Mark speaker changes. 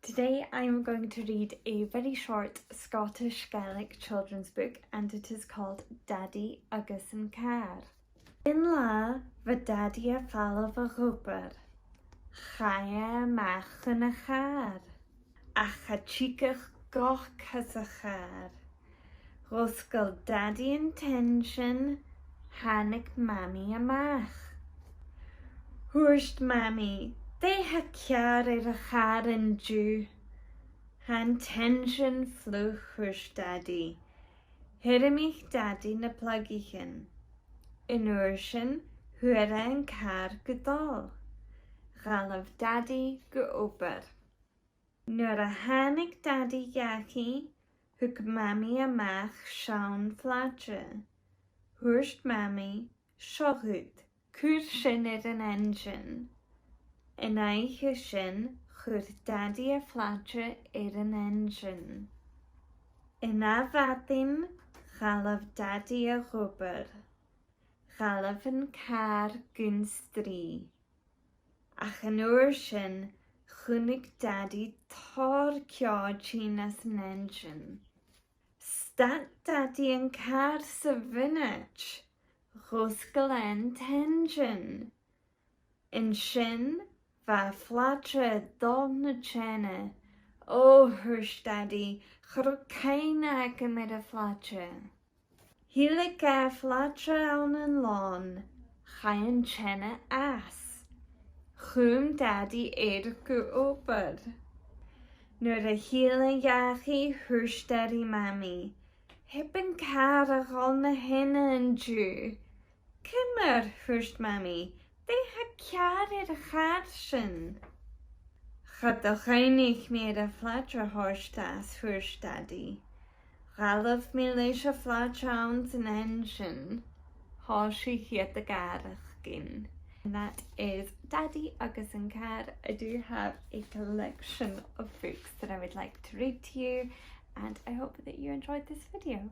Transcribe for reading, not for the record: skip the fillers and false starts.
Speaker 1: Today I am going to read a very short Scottish Gaelic children's book, and it is called Dadaidh, Agus and Acair. In la va Dadaidh a fall va rúper, chaya mach yn Acair, ach a chicach goch has Acair. Rosgal Dadaidh intention, hannig mammy a mach. Hwrst mammy, they ha cear Acair yn dw. Han tension fluch hwrst Dadaidh. Hirimich Dadaidh na plugichin. In urshin, hwera yn car gydol. Galaf Dadaidh geoper. Nur a hannig Dadaidh yachi, hwg mammy a mach shaun fladje. Hwrst mammy, shoghut, kurshin an engine. In eiche sin, chwr Dadaidh a fladje an engine. In a vadin, galaf Dadaidh a rubber. Galaf yn car gynstri. Ach yn urshin, chwnig Dadaidh tor ciochin as an engine. Stat Dadaidh yn car savinach, rosgal en tension. In shin, va fladre dom na chene. O hwrst Dadaidh, chrwg cain ag ymyd a fladre. Hilig a fladre awn yn lon, chain chene as. Chwm Dadaidh go oper. Nur a hile yachi hwrst Dadaidh mammy. Heb yn car a gol na henne yn dw. Cymmer hwrst mammy. They ha cear Acair sin. Chad a chainig meer a fladra horstas hwrst Dadaidh. Galaf mi leis a fladra awns an engine. Horsi hiet a garach gin. And that is Dadaidh, Agus and Acair. I do have a collection of books that I would like to read to you, and I hope that you enjoyed this video.